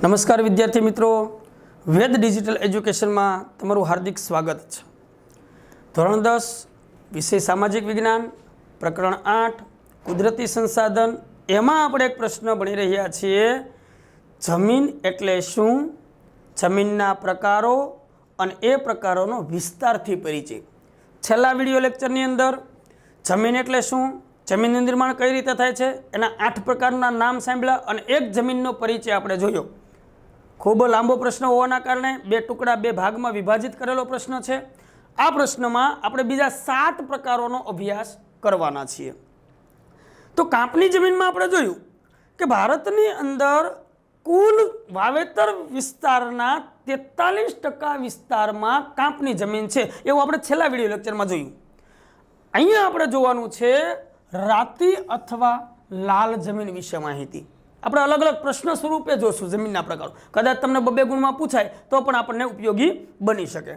નમસ્કાર વિદ્યાર્થી મિત્રો, વેદ ડિજિટલ એજ્યુકેશનમાં તમારું હાર્દિક સ્વાગત છે। ધોરણ 10 વિષય સામાજિક વિજ્ઞાન પ્રકરણ 8 કુદરતી સંસાધન એમાં આપણે એક પ્રશ્ન ભણી રહ્યા છીએ। જમીન એટલે શું, જમીનના પ્રકારો અને એ પ્રકારોનો વિસ્તારથી પરિચય। છેલ્લા વિડિયો લેક્ચરની અંદર જમીન એટલે શું, જમીનનું નિર્માણ કઈ રીતે થાય છે એના 8 પ્રકારના નામ સાંભળ્યા અને એક જમીનનો પરિચય આપણે જોયો। ખૂબ લાંબો પ્રશ્ન હોવાના કારણે બે ટુકડા બે ભાગમાં વિભાજિત કરેલો પ્રશ્ન છે। આ પ્રશ્નમાં આપણે બીજા 7 પ્રકારોનો અભ્યાસ કરવાના છીએ। તો કાપની જમીનમાં આપણે જોયું કે ભારતની અંદર કુલ વાવેતર વિસ્તારના 43% વિસ્તારમાં કાપની જમીન છે એવું આપણે છેલ્લા વિડિયો લેક્ચરમાં જોયું। અહીંયા આપણે જોવાનું છે રાતી અથવા લાલ જમીન વિશે માહિતી। આપણે અલગ અલગ પ્રશ્ન સ્વરૂપે જોશું જમીનના પ્રકારો, કદાચ તમને 2 ગુણમાં પૂછાય તો પણ આપણને ઉપયોગી બની શકે।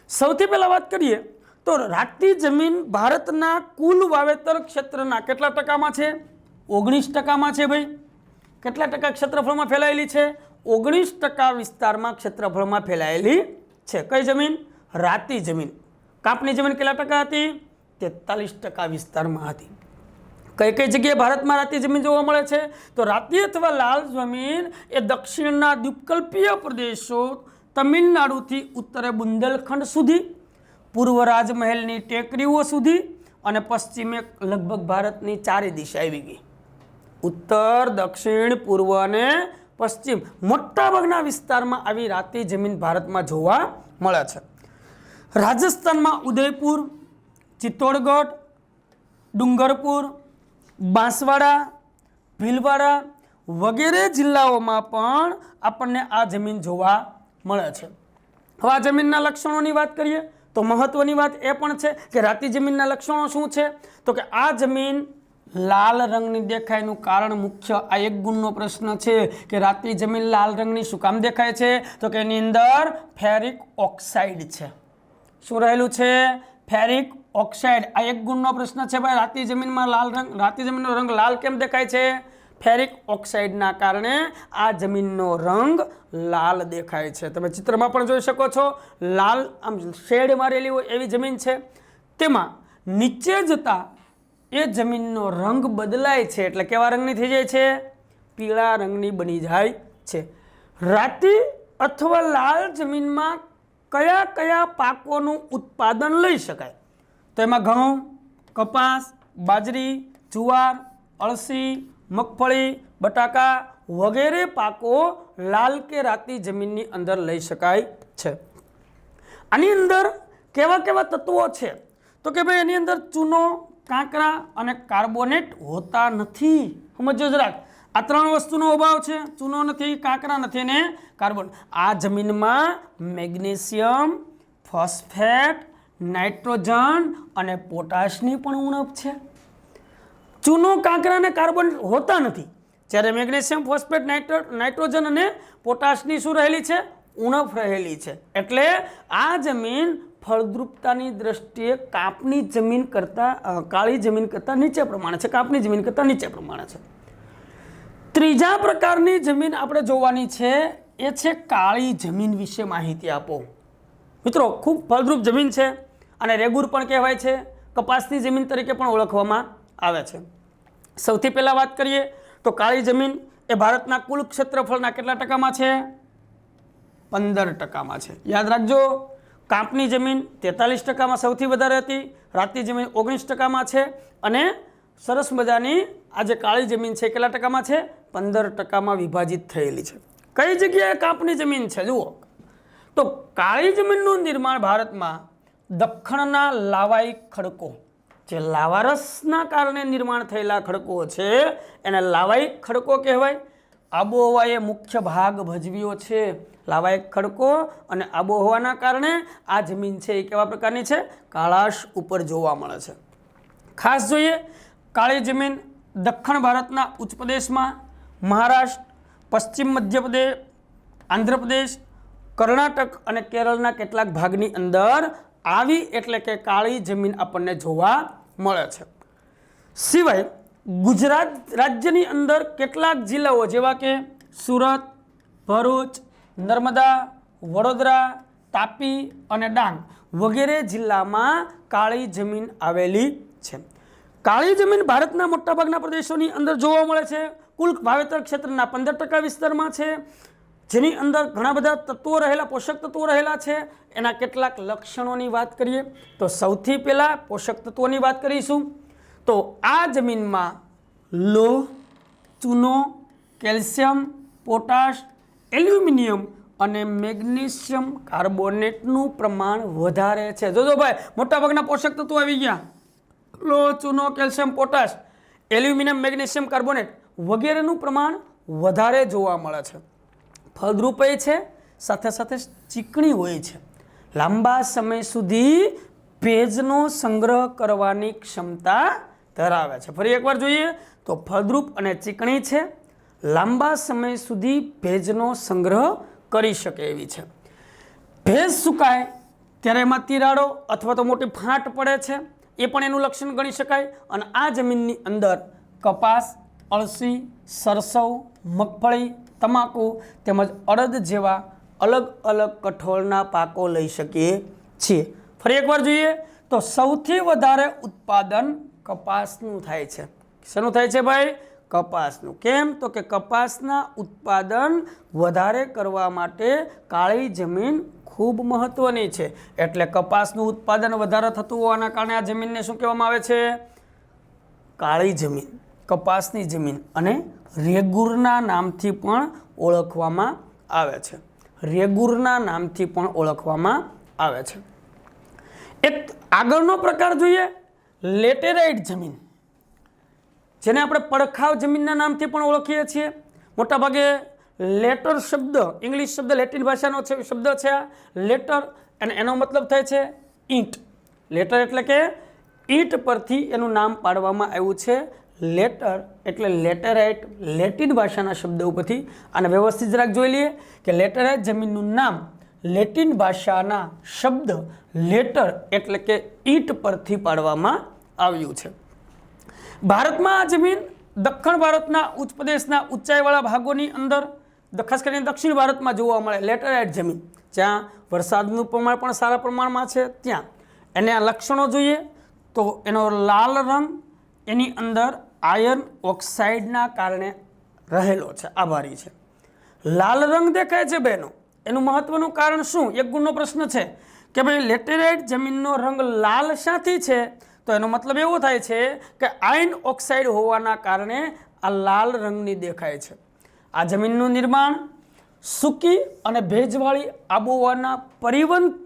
સૌથી પહેલા વાત કરીએ તો રાતી જમીન ભારતના કુલ વાવેતર ક્ષેત્રના કેટલા ટકામાં છે? 19% છે ભાઈ। કેટલા ટકા ક્ષેત્રફળમાં ફેલાયેલી છે? 19% વિસ્તારમાં ક્ષેત્રફળમાં ફેલાયેલી છે। કઈ જમીન? રાતી જમીન। કાપની જમીન કેટલા ટકા હતી? 43% વિસ્તારમાં હતી। કઈ કઈ જગ્યાએ ભારતમાં રાતી જમીન જોવા મળે છે? તો રાતી અથવા લાલ જમીન એ દક્ષિણના દ્વીપકલ્પીય પ્રદેશો તમિલનાડુથી ઉત્તરે બુંદેલખંડ સુધી, પૂર્વ રાજમહેલની ટેકરીઓ સુધી અને પશ્ચિમે લગભગ ભારતની 4 દિશા આવી ગઈ। ઉત્તર, દક્ષિણ, પૂર્વ અને પશ્ચિમ મોટાભાગના વિસ્તારમાં આવી રાતી જમીન ભારતમાં જોવા મળે છે। રાજસ્થાનમાં ઉદયપુર, ચિત્તોડગઢ, ડુંગરપુર, બાંસવાડા, ભીલવાડા વગેરે જિલ્લાઓમાં પણ આપણને આ જમીન જોવા મળે છે। હવે આ જમીનના લક્ષણોની વાત કરીએ તો મહત્વની વાત એ પણ છે કે રાતી જમીનના લક્ષણો શું છે? તો કે આ જમીન લાલ રંગની દેખાયનું કારણ મુખ્ય આ 1 ગુણનો પ્રશ્ન છે કે રાતી જમીન લાલ રંગની શું કામ દેખાય છે? તો કે એની અંદર ફેરિક ઓક્સાઇડ છે। શું રહેલું છે? Ferric oxide. આ 1 ગુણનો પ્રશ્ન છે ભાઈ। રાતી જમીનમાં રાતી જમીનનો રંગ લાલ કેમ દેખાય છે? ફેરિક ઓક્સાઇડના કારણે આ જમીનનો રંગ લાલ દેખાય છે। તમે ચિત્રમાં પણ જોઈ શકો છો, લાલ આમ શેડ મારેલી હોય એવી જમીન છે। તેમાં નીચે જતા એ જમીનનો રંગ બદલાય છે, એટલે કેવા રંગની થઈ જાય છે? પીળા રંગની બની જાય છે। રાતી અથવા લાલ જમીનમાં કયા કયા પાકોનું ઉત્પાદન લઈ શકાય? તો એમાં ઘઉં, કપાસ, બાજરી, જુવાર, અળસી, મગફળી, બટાકા વગેરે પાકો લાલ કે રાતી જમીનની અંદર લઈ શકાય છે। આની અંદર કેવા કેવા તત્વો છે? તો કે ભાઈ એની અંદર ચૂનો, કાંકરા અને કાર્બોનેટ હોતા નથી। સમજો જરાક, આ 3 વસ્તુનો અભાવ છે। ચૂનો નથી, કાંકરા નથી અને કાર્બન। આ જમીનમાં મેગ્નેશિયમ, ફોસ્ફેટ, નાઇટ્રોજન અને પોટાશની પણ ઉણપ છે। ચૂનો, કાંકરા અને કાર્બન હોતા નથી, જ્યારે મેગ્નેશિયમ, ફોસ્ફેટ, નાઇટ્રોજન અને પોટાશની શું રહેલી છે? ઉણપ રહેલી છે। એટલે આ જમીન ફળદ્રુપતાની દ્રષ્ટિએ કાપની જમીન કરતાં કાળી જમીન કરતાં નીચે પ્રમાણે છે, કાપની જમીન કરતાં નીચે પ્રમાણે છે। ત્રીજા પ્રકારની જમીન આપણે જોવાની છે એ છે કાળી જમીન વિશે માહિતી આપો। મિત્રો, ખૂબ ફળદ્રુપ જમીન છે અને રેગુર પણ કહેવાય છે, કપાસની જમીન તરીકે પણ ઓળખવામાં આવે છે। સૌથી પહેલાં વાત કરીએ તો કાળી જમીન એ ભારતના કુલ ક્ષેત્રફળના કેટલા ટકામાં છે? 15%માં છે। યાદ રાખજો, કાપની જમીન 43%માં સૌથી વધારે હતી, રાતી જમીન 19%માં છે અને સરસ મજાની આ જે કાળી જમીન છે કેટલા ટકામાં છે? 15%માં વિભાજિત થયેલી છે। કઈ જગ્યાએ કાપની જમીન છે? જુઓ તો કાળી જમીનનું નિર્માણ ભારતમાં દખ્ખણના લાવાઈ ખડકો, જે લાવારસના કારણે નિર્માણ થયેલા ખડકો છે એને લાવાઈ ખડકો કહેવાય। આબોહવાએ મુખ્ય ભાગ ભજવ્યો છે। લાવાઈ ખડકો અને આબોહવાના કારણે આ જમીન છે એ કેવા પ્રકારની છે? કાળાશ ઉપર જોવા મળે છે। ખાસ જોઈએ, કાળી જમીન દક્ષિણ ભારતના ઉચ્ચ પ્રદેશમાં મહારાષ્ટ્ર, પશ્ચિમ મધ્યપ્રદેશ, આંધ્રપ્રદેશ, કર્ણાટક અને કેરળના કેટલાક ભાગની અંદર આવી એટલે કે કાળી જમીન આપણને જોવા મળે છે। સિવાય ગુજરાત રાજ્યની અંદર કેટલાક જિલ્લાઓ જેવા કે સુરત, ભરૂચ, નર્મદા, વડોદરા, તાપી અને ડાંગ વગેરે જિલ્લામાં કાળી જમીન આવેલી છે. કાળી જમીન ભારતના મોટાભાગના પ્રદેશોની અંદર જોવા મળે છે. કુલ વાવેતર ક્ષેત્રના 15% વિસ્તારમાં છે, જેની અંદર ઘણા બધા તત્વો રહેલા, પોષક તત્વો રહેલા છે. એના કેટલાક લક્ષણોની વાત કરીએ તો સૌથી પહેલાં પોષક તત્વોની વાત કરીશું. તો આ જમીનમાં લોહ, ચૂનો, કેલ્શિયમ, પોટાશ, એલ્યુમિનિયમ અને મેગ્નેશિયમ કાર્બોનેટનું પ્રમાણ વધારે છે. જોજો ભાઈ, મોટાભાગના પોષક તત્વો આવી ગયા. લોહ, ચૂનો, calcium, potash, aluminium, magnesium carbonate વગેરેનું પ્રમાણ વધારે જોવા મળે છે. ફળદ્રુપ છે, સાથે સાથે ચીકણી હોય છે. લાંબા સમય સુધી ભેજનો સંગ્રહ કરવાની ક્ષમતા ધરાવે છે. ફરી એકવાર જોઈએ તો ફળદ્રુપ અને ચીકણી છે, લાંબા સમય સુધી ભેજનો સંગ્રહ કરી શકે એવી છે. ભેજ સુકાય ત્યારે એમાં તિરાડો અથવા તો મોટી ફાંટ પડે છે, એ પણ એનું લક્ષણ ગણી શકાય. અને આ જમીનની અંદર કપાસ, અળસી, સરસવ, મગફળી, તમાકુ તેમજ અડદ જેવા અલગ અલગ કઠોળના પાકો લઈ શકીએ છીએ. ફરી એકવાર જોઈએ તો સૌથી વધારે ઉત્પાદન કપાસનું થાય છે. શેનું થાય છે ભાઈ? કપાસનું. કેમ? તો કે કપાસના ઉત્પાદન વધારે કરવા માટે કાળી જમીન ખૂબ મહત્વની છે. એટલે કપાસનું ઉત્પાદન વધારે થતું હોવાના કારણે આ જમીનને શું કહેવામાં આવે છે? કાળી જમીન, કપાસની જમીન. અને રેગુરના નામથી પણ ઓળખવામાં આવે છે. રેગુરના નામથી પણ ઓળખવામાં આવે છે. એક આગળનો પ્રકાર જોઈએ, લેટેરાઇટ જમીન, જેને આપણે પડખાવ જમીનના નામથી પણ ઓળખીએ છીએ. મોટાભાગે લેટર શબ્દ, ઇંગ્લિશ શબ્દ, લેટિન ભાષાનો શબ્દ છે આ લેટર, અને એનો મતલબ થાય છે ઈંટ. લેટર એટલે કે ઈંટ પરથી એનું નામ પાડવામાં આવ્યું છે. લેટર એટલે લેટેરાઇટ, લેટિન ભાષાના શબ્દ ઉપરથી. અને વ્યવસ્થિત જરાક જોઈ લઈએ કે લેટેરાઇટ જમીનનું નામ લેટિન ભાષાના શબ્દ લેટર એટલે કે ઈંટ પરથી પાડવામાં આવ્યું છે. ભારતમાં આ જમીન દક્ષિણ ભારતના ઉચ્ચ પ્રદેશના ઊંચાઈવાળા ભાગોની અંદર, ખાસ કરીને દક્ષિણ ભારતમાં જોવા મળે લેટેરાઇટ જમીન, જ્યાં વરસાદનું પ્રમાણ પણ સારા પ્રમાણમાં છે. ત્યાં એના લક્ષણો જોઈએ તો એનો લાલ રંગ એની અંદર આયર્ન ઓક્સાઇડના કારણે રહેલો છે, આભારી છે. લાલ રંગ દેખાય છે બહેનો, એનું મહત્વનું કારણ શું? એક ગુણનો પ્રશ્ન છે કે ભાઈ લેટેરાઇટ જમીનનો રંગ લાલ શાથી છે? તો એનો મતલબ એવો થાય છે કે આયર્ન ઓક્સાઇડ હોવાના કારણે આ લાલ રંગની દેખાય છે. આ જમીનનું નિર્માણ સૂકી અને ભેજવાળી આબોહવાના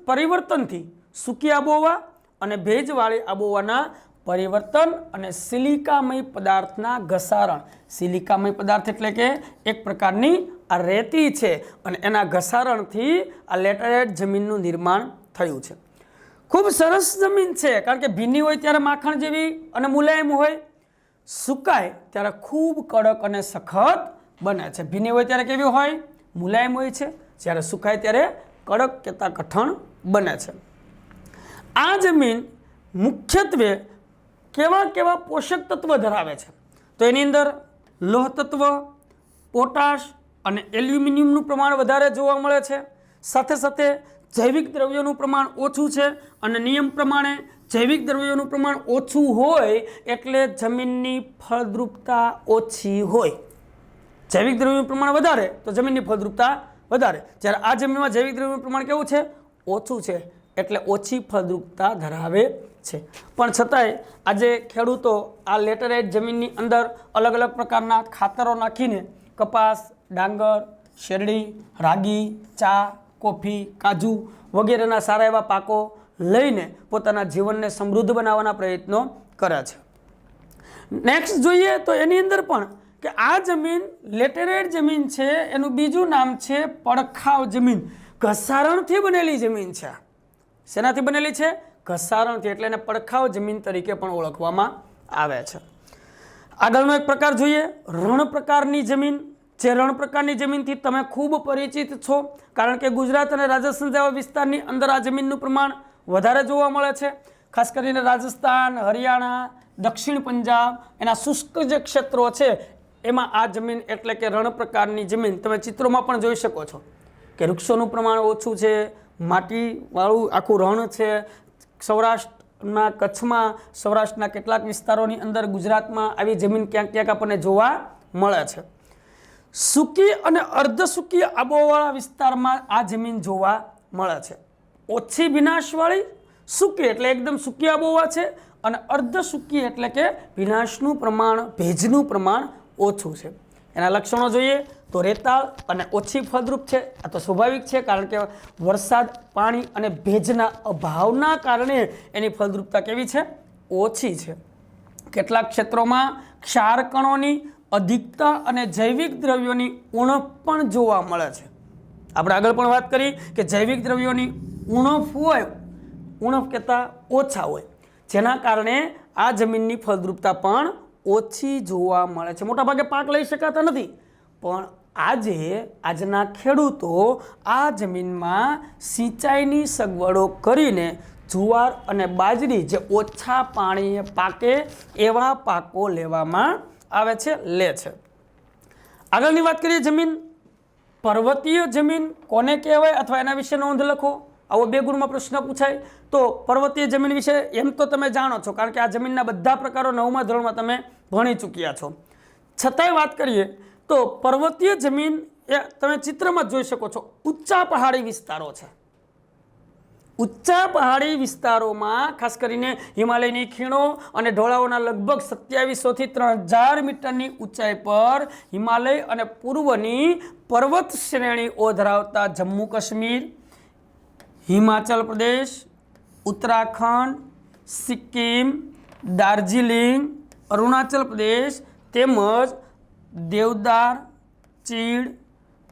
પરિવર્તનથી, સૂકી આબોહવા અને ભેજવાળી આબોહવાના પરિવર્તન અને સિલિકામય પદાર્થના ઘસારણ. સિલિકામય પદાર્થ એટલે કે એક પ્રકારની આ રેતી છે, અને એના ઘસારણથી આ લેટેરાઇટ જમીનનું નિર્માણ થયું છે. ખૂબ સરસ જમીન છે, કારણ કે ભીની હોય ત્યારે માખણ જેવી અને મુલાયમ હોય, સુકાય ત્યારે ખૂબ કડક અને સખત બને છે. ભીની હોય ત્યારે કેવી હોય? મુલાયમ હોય છે. જ્યારે સુકાય ત્યારે કડક કેતા કઠણ બને છે. આ જમીન મુખ્યત્વે કેવા કેવા પોષક તત્વ ધરાવે છે? તો એની અંદર લોહ તત્વ, પોટાશ અને એલ્યુમિનિયમનું પ્રમાણ વધારે જોવા મળે છે. સાથે સાથે જૈવિક દ્રવ્યોનું પ્રમાણ ઓછું છે, અને નિયમ પ્રમાણે જૈવિક દ્રવ્યોનું પ્રમાણ ઓછું હોય એટલે જમીનની ફળદ્રુપતા ઓછી હોય. જૈવિક દ્રવ્યોનું પ્રમાણ વધારે તો જમીનની ફળદ્રુપતા વધારે. જ્યારે આ જમીનમાં જૈવિક દ્રવ્યોનું પ્રમાણ કેવું છે? ઓછું છે, એટલે ઓછી ફળદ્રુપતા ધરાવે છે. પણ છતાંય આજે ખેડૂતો આ લેટેરાઇટ જમીનની અંદર અલગ અલગ પ્રકારના ખાતરો નાખીને કપાસ, ડાંગર, શેરડી, રાગી, ચા, કોફી, કાજુ વગેરેના સારા એવા પાકો લઈને પોતાના જીવનને સમૃદ્ધ બનાવવાના પ્રયત્નો કરે છે. નેક્સ્ટ જોઈએ તો એની અંદર પણ કે આ જમીન લેટેરાઇટ જમીન છે, એનું બીજું નામ છે પડખાવ જમીન. ઘસારણથી બનેલી જમીન છે. શેનાથી બનેલી છે? ઘસારણથી, એટલે એને પડખાવ જમીન તરીકે પણ ઓળખવામાં આવે છે. આગળનો એક પ્રકાર જોઈએ, રણ પ્રકારની જમીન. જે રણ પ્રકારની જમીનથી તમે ખૂબ પરિચિત છો, કારણ કે ગુજરાત અને રાજસ્થાન જેવા વિસ્તારની અંદર આ જમીનનું પ્રમાણ વધારે જોવા મળે છે. ખાસ કરીને રાજસ્થાન, હરિયાણા, દક્ષિણ પંજાબ, એના શુષ્ક જે ક્ષેત્રો છે એમાં આ જમીન એટલે કે રણ પ્રકારની જમીન તમે ચિત્રોમાં પણ જોઈ શકો છો કે વૃક્ષોનું પ્રમાણ ઓછું છે, માટીવાળું આખું રણ છે. સૌરાષ્ટ્રના કચ્છમાં, સૌરાષ્ટ્રના કેટલાક વિસ્તારોની અંદર, ગુજરાતમાં આવી જમીન ક્યાંક ક્યાંક આપણને જોવા મળે છે. સૂકી અને અર્ધ સૂકી આબોવાળા વિસ્તારમાં આ જમીન જોવા મળે છે. ઓછી ભીનાશવાળી સૂકી એટલે એકદમ સૂકી આબોહવા છે, અને અર્ધ સૂકી એટલે કે ભીનાશનું પ્રમાણ, ભેજનું પ્રમાણ ઓછું છે. એના લક્ષણો જોઈએ તો રેતાળ અને ઓછી ફળદ્રુપ છે. આ તો સ્વાભાવિક છે, કારણ કે વરસાદ, પાણી અને ભેજના અભાવના કારણે એની ફળદ્રુપતા કેવી છે? ઓછી છે. કેટલાક ક્ષેત્રોમાં ક્ષાર કણોની અધિકતા અને જૈવિક દ્રવ્યોની ઉણપ પણ જોવા મળે છે. આપણે આગળ પણ વાત કરી કે જૈવિક દ્રવ્યોની ઉણપ હોય, ઉણપ કરતાં ઓછા હોય, જેના કારણે આ જમીનની ફળદ્રુપતા પણ ઓછી જોવા મળે છે. મોટાભાગે પાક લઈ શકાતા નથી, પણ આજના ખેડૂતો આ જમીનમાં સિંચાઈની સગવડો કરીને જુવાર અને બાજરી, જે ઓછા પાણીએ પાકે એવા પાકો લેવામાં આવે છે, લે છે. આગળની વાત કરીએ, જમીન પર્વતીય જમીન કોને કહેવાય અથવા એના વિશે નોંધ લખો. આવો 2 ગુણમાં પ્રશ્ન પૂછાય તો પર્વતીય જમીન વિશે એમ તો તમે જાણો છો, કારણ કે આ જમીનના બધા પ્રકારો 9મા ધોરણમાં તમે ભણી ચૂક્યા છો. છતાંય વાત કરીએ તો પર્વતીય જમીન એ તમે ચિત્રમાં જોઈ શકો છો, ઊંચા પહાડી વિસ્તારો છે. ઊંચા પહાડી વિસ્તારોમાં ખાસ કરીને હિમાલયની ખીણો અને ઢોળાવોના લગભગ 2700 થી 3000 મીટરની ઊંચાઈ પર હિમાલય અને પૂર્વની પર્વત શ્રેણીઓ ધરાવતા જમ્મુ કાશ્મીર, હિમાચલ પ્રદેશ, ઉત્તરાખંડ, સિક્કિમ, દાર્જિલિંગ, અરુણાચલ પ્રદેશ તેમજ દેવદાર, ચીડ,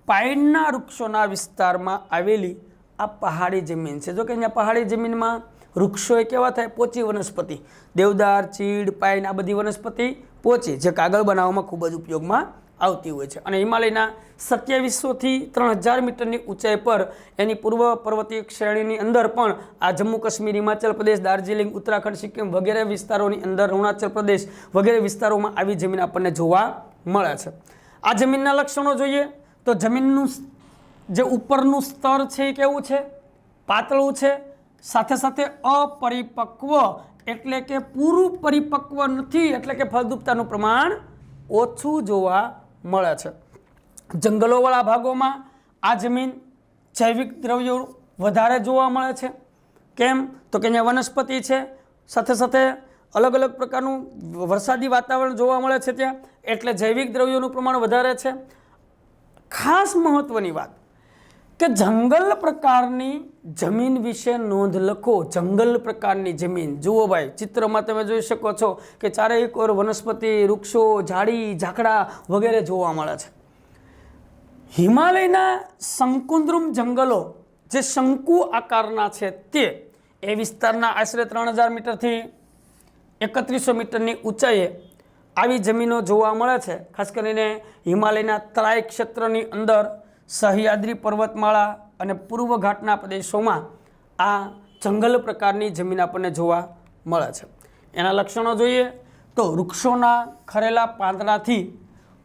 પાઇનના વૃક્ષોના વિસ્તારમાં આવેલી આ પહાડી જમીન છે. જો કે અહીંયા પહાડી જમીનમાં વૃક્ષો કેવા થાય? પોચી વનસ્પતિ. દેવદાર, ચીડ, પાઇન, આ બધી વનસ્પતિ પોચી, જે કાગળ બનાવવામાં ખૂબ જ ઉપયોગમાં આવતી હોય છે. અને હિમાલયના 2700 થી 3000 મીટરની ઊંચાઈ પર એની પૂર્વ પર્વતીય શ્રેણીની અંદર પણ આ જમ્મુ કાશ્મીર, હિમાચલ પ્રદેશ, દાર્જિલિંગ, ઉત્તરાખંડ, સિક્કિમ વગેરે વિસ્તારોની અંદર, અરુણાચલ પ્રદેશ વગેરે વિસ્તારોમાં આવી જમીન આપણને જોવા મળે છે. આ જમીનના લક્ષણો જોઈએ તો જમીનનું જે ઉપરનું સ્તર છે એ કેવું છે? પાતળું છે. સાથે સાથે અપરિપક્વ એટલે કે પૂરું પરિપક્વ નથી, એટલે કે ફળદ્રુપતાનું પ્રમાણ ઓછું જોવા મળે છે. જંગલોવાળા ભાગોમાં આ જમીન જૈવિક દ્રવ્યો વધારે જોવા મળે છે. કેમ? તો કે અહીંયા વનસ્પતિ છે, સાથે સાથે અલગ અલગ પ્રકારનું વરસાદી વાતાવરણ જોવા મળે છે ત્યાં, એટલે જૈવિક દ્રવ્યોનું પ્રમાણ વધારે છે. ખાસ મહત્વની વાત કે જંગલ પ્રકારની જમીન વિશે નોંધ લખો. જંગલ પ્રકારની જમીન જુઓ ભાઈ, ચિત્રમાં તમે જોઈ શકો છો કે ચારેય કોર વનસ્પતિ, વૃક્ષો, ઝાડી, ઝાકડા વગેરે જોવા મળે છે. હિમાલયના શંકુદ્રુમ જંગલો જે શંકુ આકારના છે તે એ વિસ્તારના આશરે 3000 મીટરથી 3100 મીટરની ઊંચાઈએ આવી જમીનો જોવા મળે છે. ખાસ કરીને હિમાલયના તરાઈ ક્ષેત્રની અંદર સહ્યાદ્રી પર્વતમાળા અને પૂર્વ ઘાટના પ્રદેશોમાં આ જંગલ પ્રકારની જમીન આપણને જોવા મળે છે. એના લક્ષણો જોઈએ તો વૃક્ષોના ખરેલા પાંદડાથી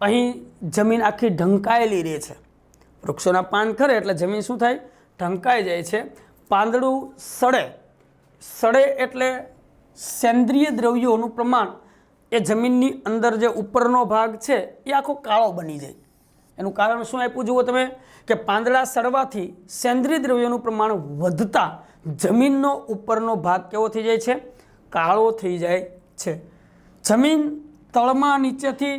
અહીં જમીન આખી ઢંકાયેલી રહે છે. વૃક્ષોના પાન ખરે એટલે જમીન શું થાય? ઢંકાઈ જાય છે. પાંદડું સડે, સડે એટલે સેન્દ્રિય દ્રવ્યોનું પ્રમાણ એ જમીનની અંદર જે ઉપરનો ભાગ છે એ આખો કાળો બની જાય. એનું કારણ શું આપ્યું જુઓ તમે કે પાંદડા સડવાથી સેન્દ્રિય દ્રવ્યોનું પ્રમાણ વધતા જમીનનો ઉપરનો ભાગ કેવો થઈ જાય છે? કાળો થઈ જાય છે. જમીન તળમાં નીચેથી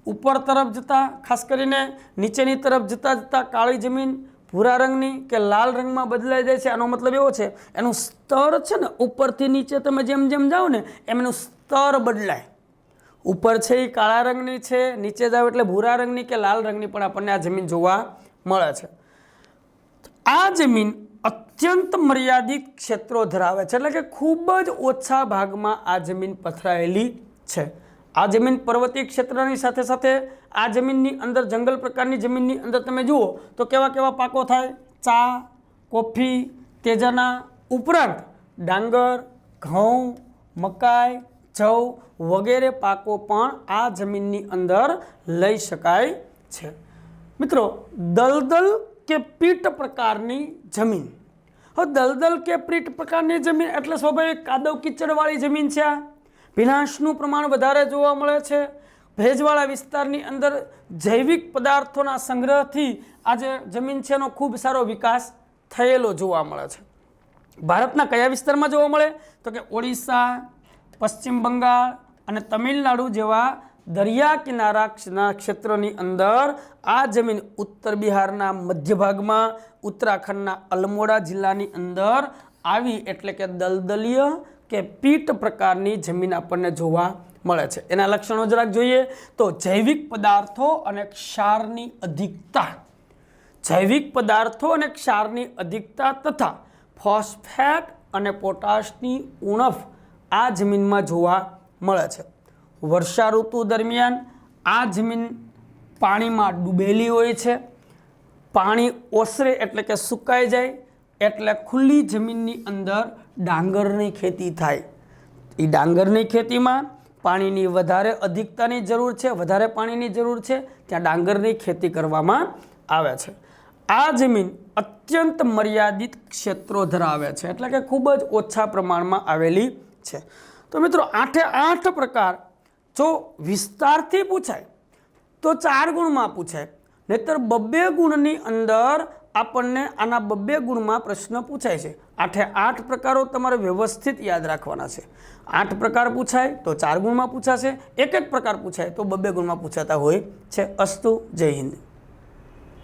ઉપર તરફ જતાં, ખાસ કરીને નીચેની તરફ જતાં કાળી જમીન ભૂરા રંગની કે લાલ રંગમાં બદલાઈ જાય છે. આનો મતલબ એવો છે એનું સ્તર છે ને, ઉપરથી નીચે તમે જેમ જેમ જાઓ ને એમ એનું સ્તર બદલાય. ઉપર છે એ કાળા રંગની છે, નીચે જાવ એટલે ભૂરા રંગની કે લાલ રંગની પણ આપણને આ જમીન જોવા મળે છે. આ જમીન અત્યંત મર્યાદિત ક્ષેત્રો ધરાવે છે, એટલે કે ખૂબ જ ઓછા ભાગમાં આ જમીન પથરાયેલી છે. આ જમીન પર્વતીય ક્ષેત્રની સાથે સાથે આ જમીનની અંદર જંગલ પ્રકારની જમીનની અંદર તમે જુઓ તો કેવા કેવા પાકો થાય? ચા, કોફી, તેજાના ઉપરાંત ડાંગર, ઘઉં, મકાઈ, જવ વગેરે પાકો પણ આ જમીનની અંદર લઈ શકાય છે। મિત્રો, દલદલ કે પીટ પ્રકારની જમીન। હવે દલદલ કે પીટ પ્રકારની જમીન એટલે સ્વાભાવિક કાદવ કીચડવાળી જમીન છે। આ ભીનાશનું પ્રમાણ વધારે જોવા મળે છે। ભેજવાળા વિસ્તારની અંદર જૈવિક પદાર્થોના સંગ્રહથી આ જે જમીન છે એનો ખૂબ સારો વિકાસ થયેલો જોવા મળે છે। ભારતના કયા વિસ્તારમાં જોવા મળે તો કે ઓડિશા, પશ્ચિમ બંગાળ અને તમિલનાડુ જેવા દરિયા કિનારાના ક્ષેત્રની અંદર આ જમીન ઉત્તર બિહારના મધ્ય ભાગમાં, ઉત્તરાખંડના અલમોડા જિલ્લાની અંદર આવી એટલે કે દલદલીય કે પીટ પ્રકારની જમીન આપણને જોવા મળે છે। એના લક્ષણો જરાક જોઈએ તો જૈવિક પદાર્થો અને ક્ષારની અધિકતા, જૈવિક પદાર્થો અને ક્ષારની અધિકતા તથા ફોસ્ફેટ અને પોટાશની ઉણપ આ જમીનમાં જોવા મળે છે। વર્ષા ઋતુ દરમિયાન આ જમીન પાણીમાં ડૂબેલી હોય છે। પાણી ઓસરે એટલે કે સુકાઈ જાય એટલે ખુલ્લી જમીનની અંદર ડાંગરની ખેતી થાય। એ ડાંગરની ખેતીમાં પાણીની વધારે અધિકતાની જરૂર છે, વધારે પાણીની જરૂર છે, ત્યાં ડાંગરની ખેતી કરવામાં આવે છે। આ જમીન અત્યંત મર્યાદિત ક્ષેત્રો ધરાવે છે એટલે કે ખૂબ જ ઓછા પ્રમાણમાં આવેલી છે। તો મિત્રો 8 પ્રકાર જો વિસ્તારથી પૂછાય તો 4 ગુણમાં પૂછાય, નહીતર 2 ગુણની અંદર આપણને આના 2 ગુણમાં પ્રશ્ન પૂછાય છે। 8 પ્રકારો તમારે વ્યવસ્થિત યાદ રાખવાના છે। 8 પ્રકાર પૂછાય તો 4 ગુણમાં પૂછાશે, 1 પ્રકાર પૂછાય તો 2 ગુણમાં પૂછાતા હોય છે। અસ્તુ, જય હિન્દ।